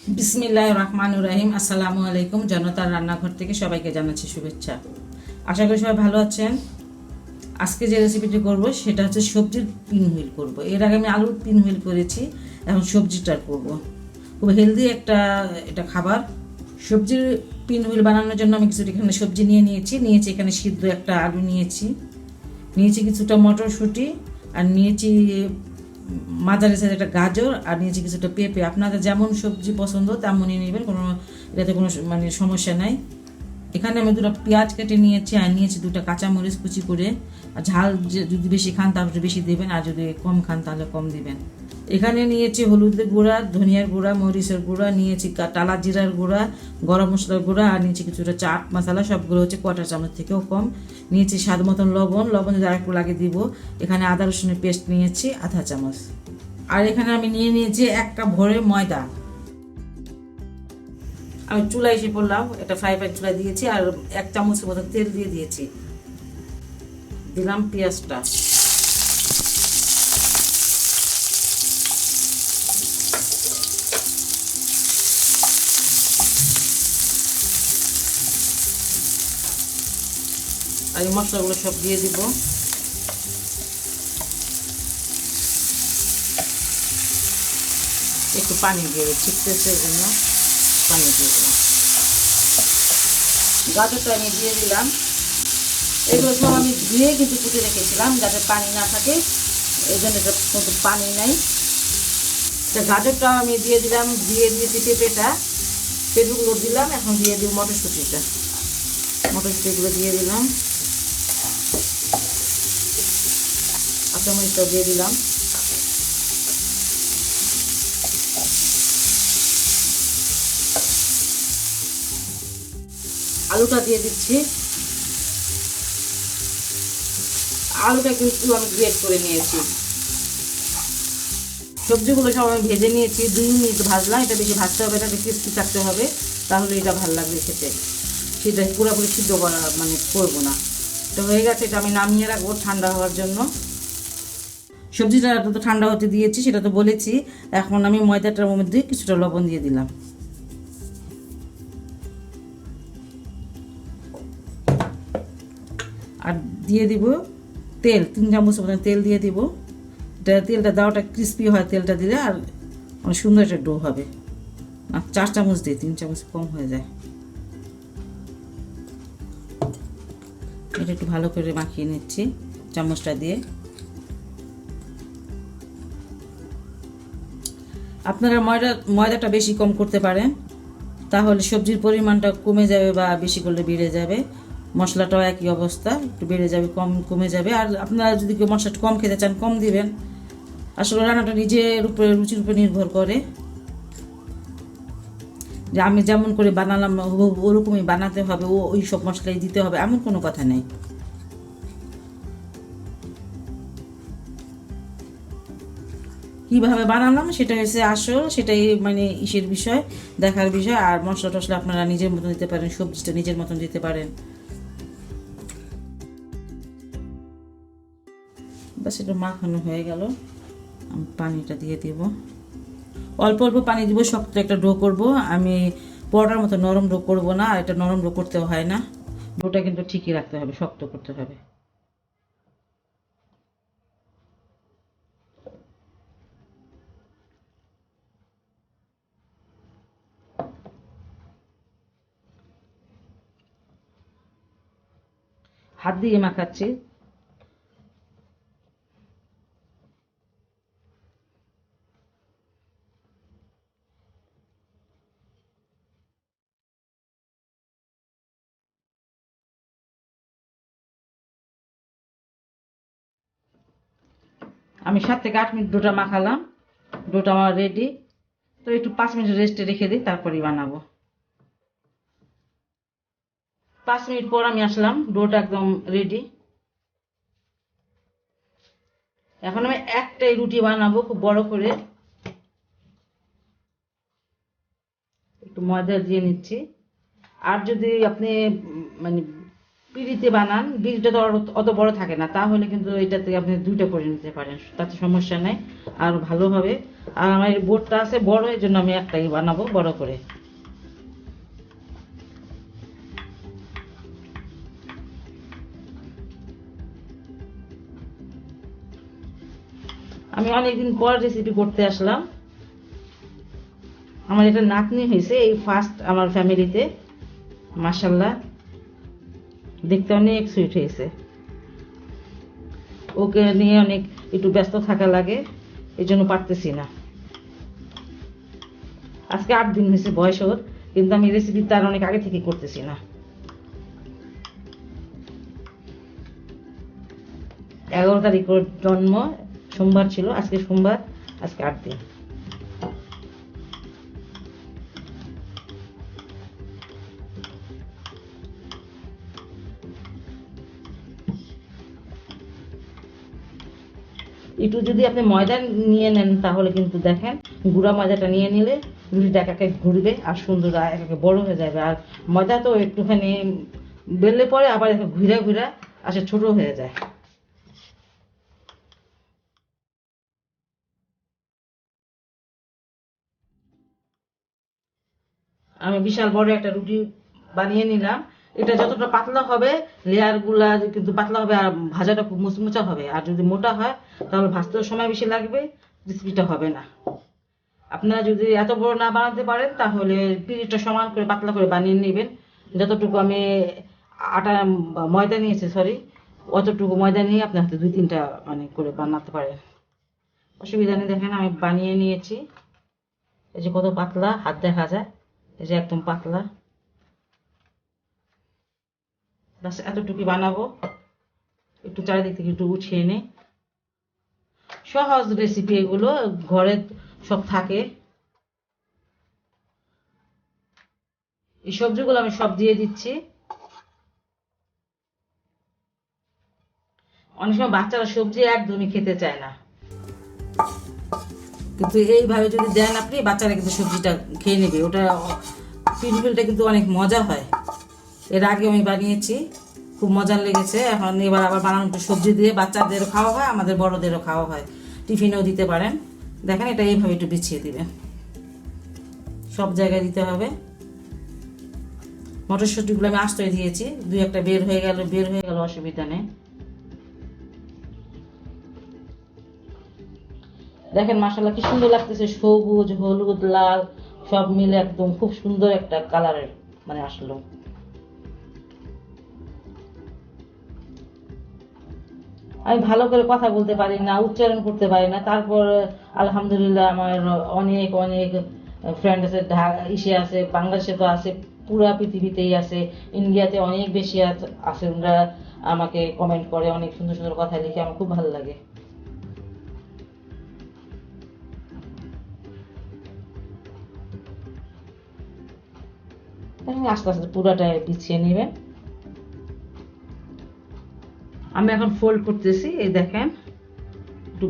বিসমিল্লাহির রহমানির রহিম। আসসালামু আলাইকুম। জনতার রান্নাঘর থেকে সবাইকে জানাচ্ছি শুভেচ্ছা। আশা করি সবাই ভালো আছেন। আজকে যে রেসিপিটি করব সেটা হচ্ছে সবজির পিনহুইল করব। এর আগে আমি আলুর পিনহুইল করেছি, এখন সবজিটার করব। খুব হেলদি একটা এটা খাবার। সবজির পিনহুইল বানানোর জন্য আমি কিছু এখানে সবজি নিয়েছি এখানে সিদ্ধ একটা আলু নিয়েছি কিছুটা মটরশুঁটি, আর নিয়েছি মাঝারি সাইজের একটা গাজর, আর নিয়েছি কিছুটা পেঁপে। আপনাদের যেমন সবজি পছন্দ তেমনই নেবেন, এটাতে কোনো সমস্যা নাই। এখানে আমি দুটো পেঁয়াজ কেটে নিয়েছি, আর নিয়েছি দুটো কাঁচামরিচ কুচি করে। আর ঝাল যদি বেশি খান তাহলে বেশি দেবেন, আর যদি কম খান তাহলে কম দিবেন। এখানে নিয়েছি হলুদের গুঁড়া, ধনিয়ার গুঁড়া, মরিচের গুঁড়া, নিয়েছি টালা জিরার গুঁড়া, গরম মশলার গুঁড়া, আর নিয়েছি কিছুটা চাট মশলা। সবগুলো হচ্ছে কোয়াটার চামচ থেকেও কম। নিয়েছি স্বাদ মতন লবণ যদি আরেকটু লাগে দিব। এখানে আদা রসুনের পেস্ট নিয়েছি আধা চামচ। আর এখানে আমি নিয়েছি 1 কাপ ভরে ময়দা। আমি চুলায় এসে পড়লাম, একটা ফ্রাই প্যান চুলায় দিয়েছি, আর 1 চামচের মতো তেল দিয়েছি। দিলাম পেঁয়াজটা, আর এই মশলাগুলো সব দিয়ে দিব। একটু পানি দিয়ে ছিটতেছে, এই জন্য পানি দিয়ে দিলাম। গাজরটা আমি দিয়ে দিলাম। এগুলো সব আমি ধুয়ে কিন্তু কুটে রেখেছিলাম যাতে পানি না থাকে, এই জন্য এটা কিন্তু পানি নাই। গাজরটা আমি দিয়ে দিলাম, দিয়ে দিয়েছি পেঁপেগুলো দিলাম। এখন দিয়ে দিব মটরশুঁটিগুলো দিয়ে দিলাম, কাঁচামরিচটা দিয়ে দিলাম। আলুটা দিয়ে দিচ্ছি। আলুটা কিন্তু আমি গ্রেট করে নিয়েছি। সবজিগুলো সব আমি ভেজে নিয়েছি, 2 মিনিট ভাজলাম। এটা বেশি ভাজতে হবে, এটাকে ক্রিস্পি থাকতে হবে, তাহলে এটা ভালো লাগবে খেতে। সেটা পুরোপুরি সিদ্ধ করা করবো না। এটা হয়ে গেছে, এটা আমি নামিয়ে রাখবো ঠান্ডা হওয়ার জন্য। সবজিটা তো ঠান্ডা হতে দিয়েছি, সেটা তো বলেছি। এখন আমি ময়দাটার মধ্যে কিছুটা লবণ দিয়ে দিলাম, আর দিয়ে দিব তেল। 3 চামচ মতো তেল দিয়ে দিব। তেলটা দেওয়াটা ক্রিস্পি হয় তেলটা দিলে, আর অনেক সুন্দর একটা ডো হবে। আর 4 চামচ দিই, 3 চামচ কম হয়ে যায়। এটা একটু ভালো করে মাখিয়ে নিচ্ছি চামচটা দিয়ে। আপনারা ময়দাটা বেশি কম করতে পারেন, তাহলে সবজির পরিমাণটা কমে যাবে, বা বেশি করলে বেড়ে যাবে। মশলাটাও একই অবস্থা, একটু বেড়ে যাবে কমে যাবে। আর আপনারা যদি কেউ মশলাটা কম খেতে চান কম দিবেন। আসলে রান্নাটা নিজের উপরে, রুচির উপরে নির্ভর করে। যে আমি যেমন করে বানালাম ওরকমই বানাতে হবে, ওই সব মশলাই দিতে হবে, এমন কোনো কথা নেই। কীভাবে বানালাম সেটা হচ্ছে আসল, সেটাই ইসের বিষয়, দেখার বিষয়। আর মশলা টশলা আপনারা নিজের মতন দিতে পারেন, সবজিটা নিজের মতন দিতে পারেন। বাস এটা মাখানো হয়ে গেল। আমি পানিটা দিয়ে দিব, অল্প অল্প পানি দিব। শক্ত একটা ডো করব আমি, পরোটার মতো নরম ডো করব না। আর এটা নরম ডো করতেও হয় না, ডোটা কিন্তু ঠিকই রাখতে হবে, শক্ত করতে হবে। হাত দিয়ে মাখাচ্ছি। আমি 7 থেকে 8 মিনিট ডোটা মাখালাম, ডোটা আমার রেডি। তো একটু 5 মিনিট রেস্টে রেখে দিই, তারপরেই বানাবো। 5 মিনিট পর আমি আসলাম, ডোটা একদম রেডি। এখন আমি একটাই রুটি বানাবো খুব বড় করে। একটু ময়দা দিয়ে নিচ্ছি। আর যদি আপনি মানে পিঁড়িতে বানান, পিঁড়িটা তো অত বড় থাকে না, তাহলে কিন্তু এটাতে আপনি দুইটা করে নিতে পারেন, তাতে সমস্যা নেই, আর ভালো হবে। আর আমার এই বোর্ডটা আছে বড়, এই জন্য আমি একটাই বানাবো বড় করে। আমি অনেকদিন পর রেসিপি করতে আসলাম। আমার এটা নাতনি হয়েছে, এই ফার্স্ট আমার ফ্যামিলিতে। মাশাল্লাহ, দেখতে অনেক সুইট হয়েছে। ওকে নিয়ে অনেক একটু ব্যস্ত থাকা লাগে, এই জন্য পারতেছি না। আজকে 8 দিন হয়েছে বয়স ওর, কিন্তু আমি রেসিপি তার অনেক আগে থেকে করতেছি না। 11 তারিখ ওর জন্ম, সোমবার ছিল, আজকে সোমবার, আজকে 8 দিন। একটু যদি আপনি ময়দা নিয়ে নেন তাহলে কিন্তু দেখেন, গুঁড়া ময়দাটা নিয়ে নিলে রুটিটা একে ঘুরবে আর সুন্দর একে বড় হয়ে যাবে। আর ময়দা তো একটুখানি বেললে পরে আবার ঘুরে ঘুরে আসে, ছোট হয়ে যায়। আমি বিশাল বড় একটা রুটি বানিয়ে নিলাম। এটা যতটা পাতলা হবে লেয়ার গুলা কিন্তু পাতলা হবে, আর ভাজাটা খুব মুচমুচা হবে। আর যদি মোটা হয় তাহলে ভাজতেও সময় বেশি লাগবে, রেসিপিটা হবে না। আপনারা যদি এত বড় না বানাতে পারেন তাহলে পিঁড়িটা সমান করে পাতলা করে বানিয়ে নেবেন। যতটুকু আমি আটা ময়দা নিয়েছি, সরি, অতটুকু ময়দা নিয়ে আপনি হাতে 2-3টা মানে করে বানাতে পারেন, অসুবিধা নেই। দেখেন আমি বানিয়ে নিয়েছি, এই যে কত পাতলা, হাত দেখা যায়, এই যে একদম পাতলা। বাস এতটুকু বানাবো, একটু চারিদিক থেকে একটু উঠিয়ে নিই। সহজ রেসিপি এগুলো, ঘরে সব থাকে। এই সবজিগুলো আমি সব দিয়ে দিচ্ছি। অনেক সময় বাচ্চারা সবজি একদমই খেতে চায় না, কিন্তু এইভাবে যদি দেন আপনি, বাচ্চারা কিন্তু সবজিটা খেয়ে নেবে। ওটা পিনফিলটা কিন্তু অনেক মজা হয়। এর আগে আমি বানিয়েছি, খুব মজার লেগেছে। এখন এবার আবার বানানো একটু সবজি দিয়ে বাচ্চাদেরও খাওয়া হয়, আমাদের বড়দেরও খাওয়া হয়, টিফিনেও দিতে পারেন। দেখেন এটা এইভাবে একটু বিছিয়ে দিবেন, সব জায়গায় দিতে হবে। মটরশুঁটিগুলো আমি আস্তই দিয়েছি, 2-1টা বের হয়ে গেল, অসুবিধা নেই। দেখেন মাশাআল্লাহ কি সুন্দর লাগতেছে, সবুজ, হলুদ, লাল সব মিলে একদম খুব সুন্দর একটা কালারের মানে আসলো। আমি ভালো করে কথা বলতে পারি না, উচ্চারণ করতে পারি না, তারপর আলহামদুলিল্লাহ আমার অনেক অনেক ফ্রেন্ড আছে, ইসে আছে, বাংলাদেশে তো আছে, পুরা পৃথিবীতেই আছে, ইন্ডিয়াতে অনেক বেশি আছে। ওরা আমাকে কমেন্ট করে, অনেক সুন্দর সুন্দর কথা লিখে, আমার খুব ভালো লাগে। আস্তে আস্তে পুরাটা বিছিয়ে নেবেন। আমি এখন ফোল্ড করতেছি, এই দেখেন একটু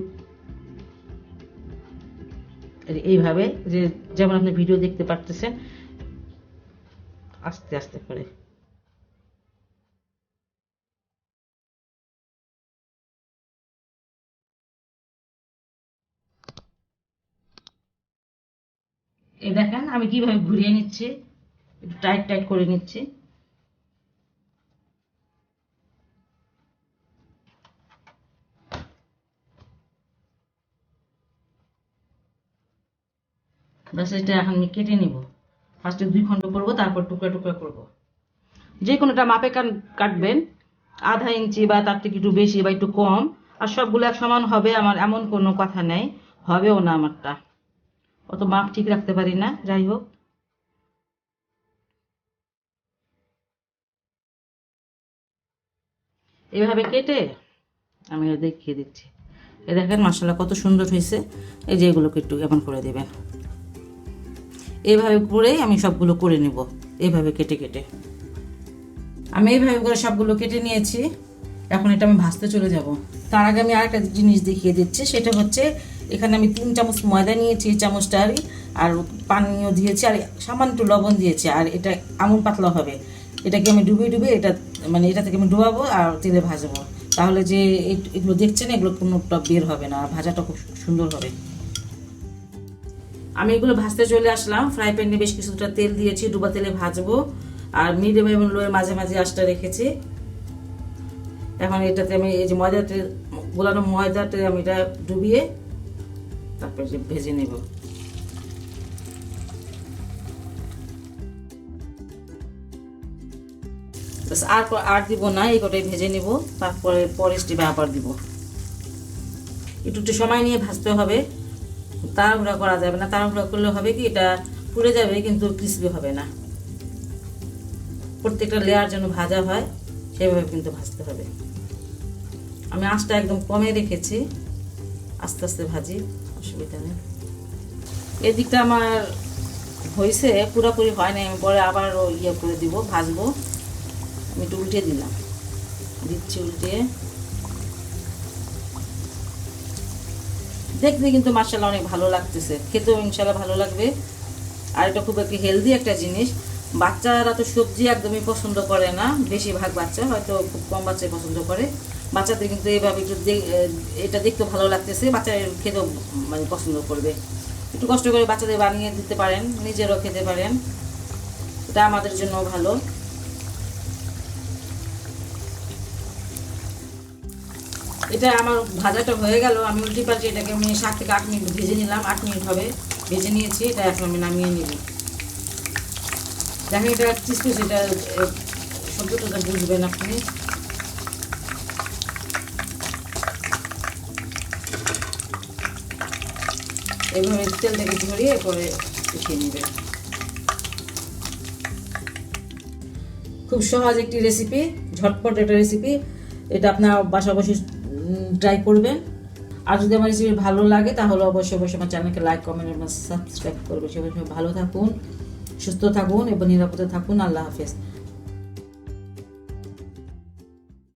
এইভাবে, যে যেমন আপনি ভিডিও দেখতে পারতেছেন, আস্তে আস্তে করে। এই দেখেন আমি কিভাবে ঘুরিয়ে নিচ্ছি, একটু টাইট টাইট করে নিচ্ছি। ব্যাস এটা এখন আমি কেটে নিব। ফার্স্টে 2 খণ্ড করব, তারপর টুকরা টুকরা করব। যে কোনোটা মাপে কাটবেন, আধা ইঞ্চি বা তার থেকে একটু বেশি বা একটু কম। আর সবগুলো এক সমান হবে আমার এমন কোনো কথা নেই, হবেও না, আমারটা অত মাপ ঠিক রাখতে পারি না। যাই হোক, এভাবে কেটে আমি দেখিয়ে দিচ্ছি। এই দেখেন মাশাআল্লাহ কত সুন্দর হয়েছে। এই যে এগুলোকে একটু এমন করে দেবেন, এইভাবে করেই আমি সবগুলো করে নেব, এইভাবে কেটে কেটে। আমি এইভাবে করে সবগুলো কেটে নিয়েছি। এখন এটা আমি ভাজতে চলে যাব। তার আগে আমি আরেকটা জিনিস দেখিয়ে দিচ্ছি, সেটা হচ্ছে এখানে আমি 3 চামচ ময়দা নিয়েছি, এই চামচটারই, আর পানিও দিয়েছি, আর সামান্য একটু লবণ দিয়েছি। আর এটা এমন পাতলা হবে, এটাকে আমি ডুবিয়ে ডুবিয়ে এটা মানে এটা থেকে আমি ডুবাবো আর তেলে ভাজবো, তাহলে যে এগুলো দেখছেন এগুলো কোনোটা বের হবে না আর ভাজাটা খুব সুন্দর হবে। আমি এগুলো ভাজতে চলে আসলাম। ফ্রাই প্যানে বেশ কিছুটা তেল দিয়েছি, ডুবা তেলে ভাজবো। আর মিডিয়াম এবং লোয়ের মাঝে মাঝে আঁচটা রেখেছি। এখন এটাতে আমি এই যে ময়দাতে গোলানো ময়দাতে আমি এটা ডুবিয়ে তারপরে যে ভেজে নেব। আর দিব না, এই কটাই ভেজে নেব, তারপরে পরের স্টেপে আবার দিব। একটু সময় নিয়ে ভাজতে হবে, তাড়াহুড়া করা যাবে না। তাড়াহুড়া করলে হবে কি এটা পুড়ে যাবে কিন্তু ক্রিসপি হবে না। প্রত্যেকটা লেয়ার যেন ভাজা হয় সেভাবে কিন্তু ভাজতে হবে। আমি আঁচটা একদম কমে রেখেছি, আস্তে আস্তে ভাজি, অসুবিধা নেই। এদিকটা আমার হয়েছে, পুরোপুরি হয় না, আমি পরে আবার ইয়ে করে দিব, ভাজবো। আমি একটু উল্টে দিলাম, দিচ্ছি উল্টে। দেখতে কিন্তু মাশাআল্লাহ অনেক ভালো লাগতেছে, খেতেও ইনশাআল্লাহ ভালো লাগবে। আর এটা খুব একটা হেলদি একটা জিনিস। বাচ্চারা তো সবজি একদমই পছন্দ করে না, বেশিরভাগ বাচ্চা, হয়তো খুব কম বাচ্চাই পছন্দ করে। বাচ্চাদের কিন্তু এইভাবে একটু এটা দেখতে ভালো লাগতেছে, বাচ্চারা খেতেও মানে পছন্দ করবে। একটু কষ্ট করে বাচ্চাদের বানিয়ে দিতে পারেন, নিজেরও খেতে পারেন, এটা আমাদের জন্য ভালো। এটা আমার ভাজাটা হয়ে গেল, আমি উল্টি পাল্টে এটাকে আমি 7 থেকে 8 মিনিট ভেজে নিলাম। 8 মিনিট হবে ভেজে নিয়েছি, এটা এখন আমি নামিয়ে নিব। দেখেন এটা চিস্পিস, এটা শব্দটা বুঝবেন আপনি। এইভাবে তেলটাকে ঝরিয়ে পরে উঠিয়ে নেবেন। খুব সহজ একটি রেসিপি, ঝটপট একটা রেসিপি। এটা আপনার বাসা বসে ট্রাই করবেন। আর যদি আমার রেসিপি ভালো লাগে তাহলে অবশ্যই আমার চ্যানেলকে লাইক, কমেন্ট এবং সাবস্ক্রাইব করবেন। সবাই ভালো থাকুন, সুস্থ থাকুন এবং নিরাপদে থাকুন। আল্লাহ হাফেজ।